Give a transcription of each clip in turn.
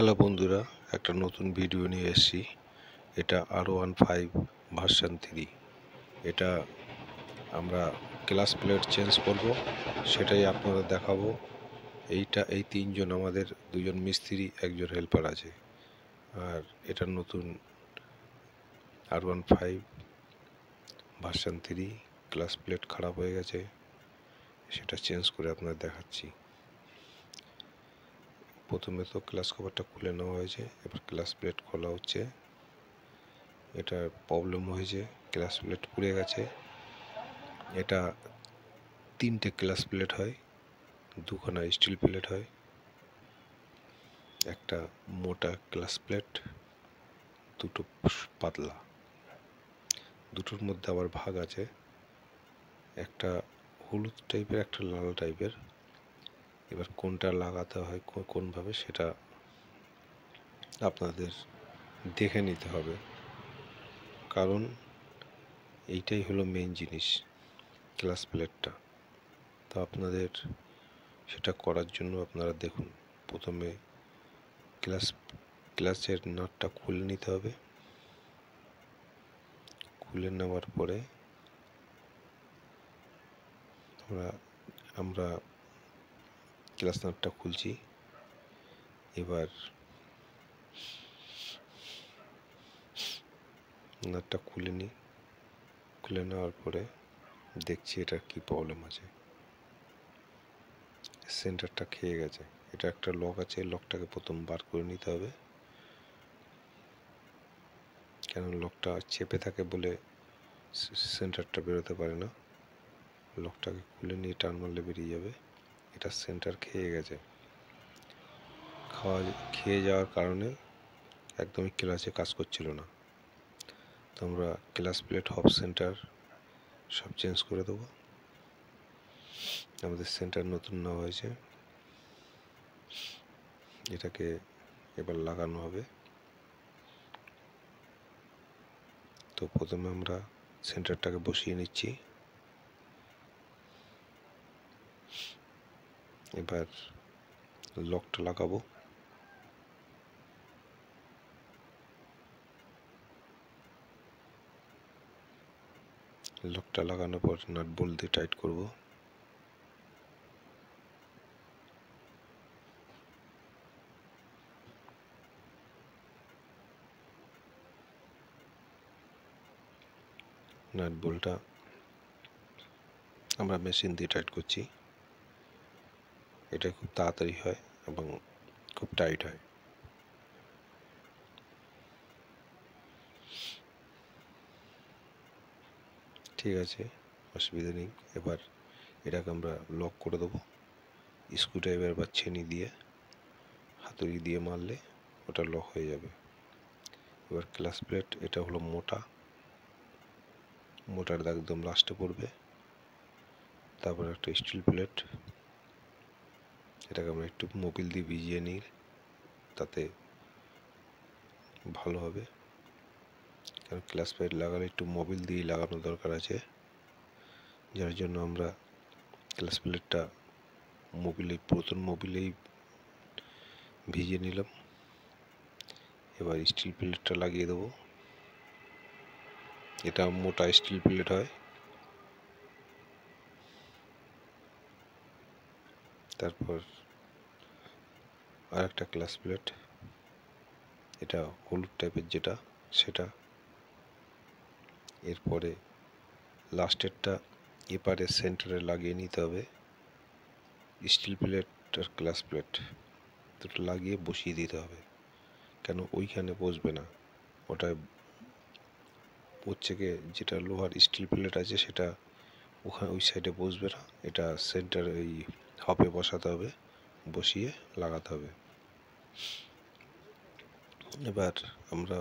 Hello বন্ধুরা, একটা নতুন ভিডিও নিয়ে এসেছি। এটা R15 ভার্সন 3। এটা আমরা ক্লাস প্লেট চেঞ্জ করব, সেটাই আপনাদের দেখাবো। এই তিনজন আমাদের, দুজন মিস্ত্রি, একজন হেল্পার আছে। আর এটা নতুন R15 ভার্সন 3 ক্লাস প্লেট খারাপ হয়ে গেছে, সেটা চেঞ্জ করে আপনাদের দেখাচ্ছি। প্রথমে তো ক্লাস কভারটা খুলে নেওয়া হয়েছে, এবার ক্লাস প্লেট খোলা হচ্ছে। এটা প্রবলেম হয়েছে, ক্লাস প্লেট পুড়ে গেছে। এটা তিনটে ক্লাস প্লেট হয়, দুখানা স্টিল প্লেট হয়, একটা মোটা ক্লাস প্লেট, দুটো পাতলা। দুটোর মধ্যে আবার ভাগ আছে, একটা হলুদ টাইপের, একটা লাল টাইপের। এবার কোনটা লাগাতে হয় কোনভাবে সেটা আপনাদের দেখে নিতে হবে, কারণ এইটাই হলো মেইন জিনিস, ক্লাস প্লেটটা। তো আপনাদের সেটা করার জন্য আপনারা দেখুন, প্রথমে ক্লাসের নাটটা খুলে নিতে হবে। খুলে নেওয়ার পরে আমরা ক্লাস নাটটা খুলছি। এবার নাটটা খুলে নিই। খুলে নেওয়ার পরে দেখছি এটার কি প্রবলেম আছে। সেন্টারটা খেয়ে গেছে। এটা একটা লক আছে, লকটাকে প্রথম বার করে নিতে হবে, কেন লকটা চেপে থাকে বলে সেন্টারটা বেরোতে পারে না। লকটাকে খুলে নিয়ে টান মারলে বেরিয়ে যাবে। এটা সেন্টার খেয়ে গেছে। খেয়ে যাওয়ার কারণে একদমই ক্লাসে কাজ করছিল না। তো আমরা ক্লাস প্লেট, হব সেন্টার সব চেঞ্জ করে দেবো। আমাদের সেন্টার নতুন নেওয়া হয়েছে, এটাকে এবার লাগানো হবে। তো প্রথমে আমরা সেন্টারটাকে বসিয়ে নিচ্ছি। এবার লকটা লাগাবো। লকটা লাগানোর পর নাট বোল্ট দিয়ে টাইট করব। নাট বোল্টটা আমরা মেশিন দিয়ে টাইট করছি। এটা খুব তাড়াতাড়ি হয় এবং খুব টাইট হয়। ঠিক আছে, অসুবিধা নেই। এবার এটাকে আমরা লক করে দেবো। স্ক্রুড্রাইভার বা ছেনি দিয়ে, হাতুড়ি দিয়ে মারলে ওটা লক হয়ে যাবে। এবার ক্লাস প্লেট, এটা হলো মোটার দাগ একদম লাস্টে পড়বে। তারপর একটা স্টিল প্লেট, এটাকে আমরা একটু মোবিল দিয়ে ভিজিয়ে নিই, তাতে ভালো হবে। কারণ ক্লাস প্লেট লাগালে একটু মোবিল দিয়ে লাগানো দরকার আছে, যার জন্য আমরা ক্লাস প্লেটটা পুরাতন মোবিলেই ভিজিয়ে নিলাম। এবার স্টিল প্লেটটা লাগিয়ে দেবো। এটা মোটা স্টিল প্লেট হয়। তারপর আর একটা ক্লাস প্লেট, এটা হলুদ টাইপের যেটা, সেটা। এরপরে লাস্টেরটা এপারে সেন্টারে লাগিয়ে নিতে হবে। স্টিল প্লেট আর গ্লাস প্লেট দুটো লাগিয়ে বসিয়ে দিতে হবে, কেন ওইখানে বসবে না। ওটা হচ্ছে গিয়ে যেটা লোহার স্টিল প্লেট আছে সেটা ওই সাইডে বসবে না, এটা সেন্টার ওই হপে বসাতে হবে, বসিয়ে লাগাতে হবে। এবার আমরা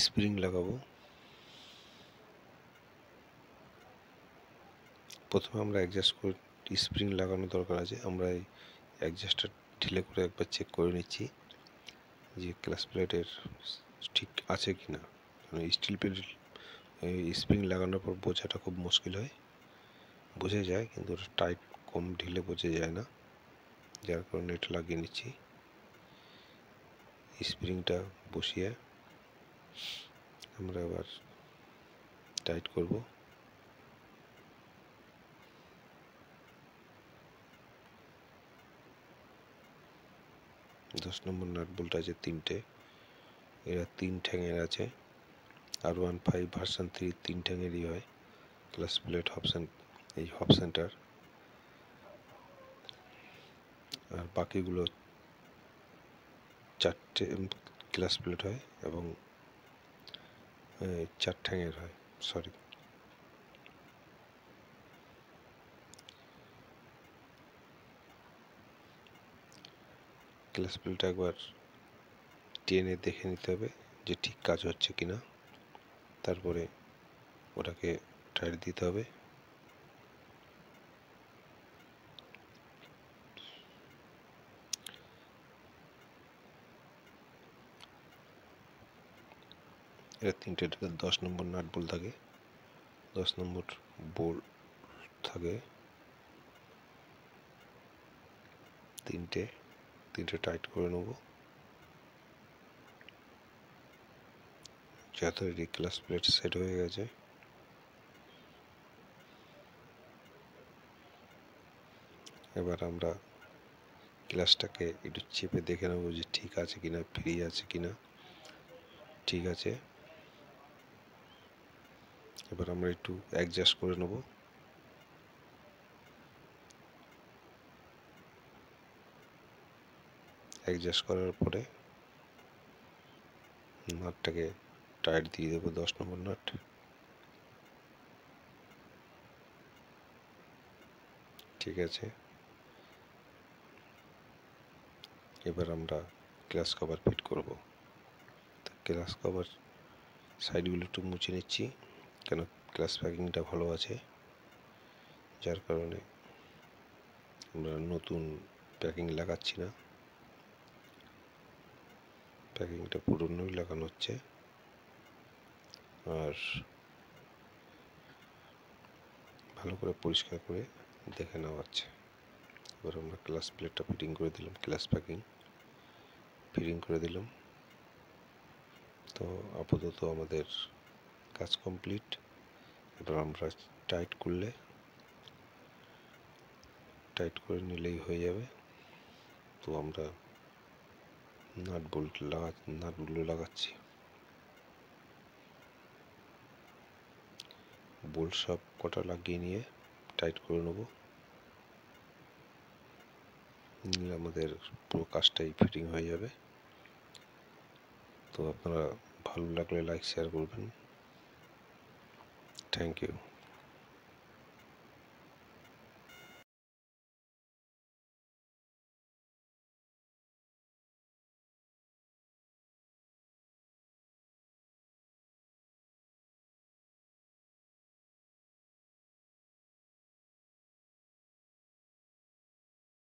স্প্রিং লাগাবো। প্রথমে আমরা অ্যাডজাস্ট করে স্প্রিং লাগানো দরকার আছে। আমরা এই অ্যাডজাস্টটা ঢিলে করে একবার চেক করে নিচ্ছি যে ক্লাস প্লেটের ঠিক আছে কি না। কারণ স্টিল প্লেট স্প্রিং লাগানোর পর বোঝাটা খুব মুশকিল হয়। বোঝা যায় কিন্তু ওটা টাইট কম ঢিলে বোঝা যায় না, যার কারণে এটা লাগিয়ে নিচ্ছি। স্প্রিংটা বসিয়ে আমরা আবার টাইট করব। দশ নম্বর নাট বোল্ট আছে তিনটে, এরা 3 ঠ্যাঙের আছে। R15 ভার্সন 3 3 ঠ্যাঙেরই হয় ক্লাস প্লেট এই হব সেন্টার, আর বাকিগুলো 4টে ক্লাস প্লেট হয় এবং 4 ঠ্যাঙের হয়। সরি, ক্লাস প্লেট একবার টেনে দেখে নিতে হবে যে ঠিক কাজ হচ্ছে কিনা, তারপরে ওটাকে টাইট দিতে হবে। এর 3টে 10 নম্বর নাট বোল্ট থাকে, 10 নম্বর বোল্ট থাকে তিনটে টাইট করে নেব। যথারীতি ক্লাস প্লেট সেট হয়ে গেছে। এবার আমরা গ্লাসটাকে একটু চেপে দেখে নেব যে ঠিক আছে কিনা, ফ্রি আছে কিনা। ঠিক আছে, এবার আমরা একটু অ্যাডজাস্ট করে নেব। অ্যাডজাস্ট করার পরে নাটটাকে টাইট দিয়ে দেবো, 10 নম্বর নাট। ঠিক আছে, এবার আমরা গ্লাস কভার ফিট করব। গ্লাস কভার সাইডগুলো একটু মুছে নিচ্ছি, কেন গ্লাস প্যাকিংটা ভালো আছে, যার কারণে আমরা নতুন প্যাকিং লাগাচ্ছি না, প্যাকিংটা পুরনোই লাগানো হচ্ছে। আর ভালো করে পরিষ্কার করে দেখে নেওয়া হচ্ছে। এবার আমরা গ্লাস প্লেটটা ফিটিং করে দিলাম, গ্লাস প্যাকিং ফিটিং করে দিলাম। তো আপাতত আমাদের কাজ কমপ্লিট। এবার আমরা টাইট করে নিলেই হয়ে যাবে। তো আমরা নাটগুলো লাগাচ্ছি। বোল্ট সব কটা লাগিয়ে নিয়ে টাইট করে নেব, নিয়ে আমাদের পুরো কাজটাই ফিটিং হয়ে যাবে। তো আপনারা ভালো লাগলে লাইক শেয়ার করবেন। Thank you.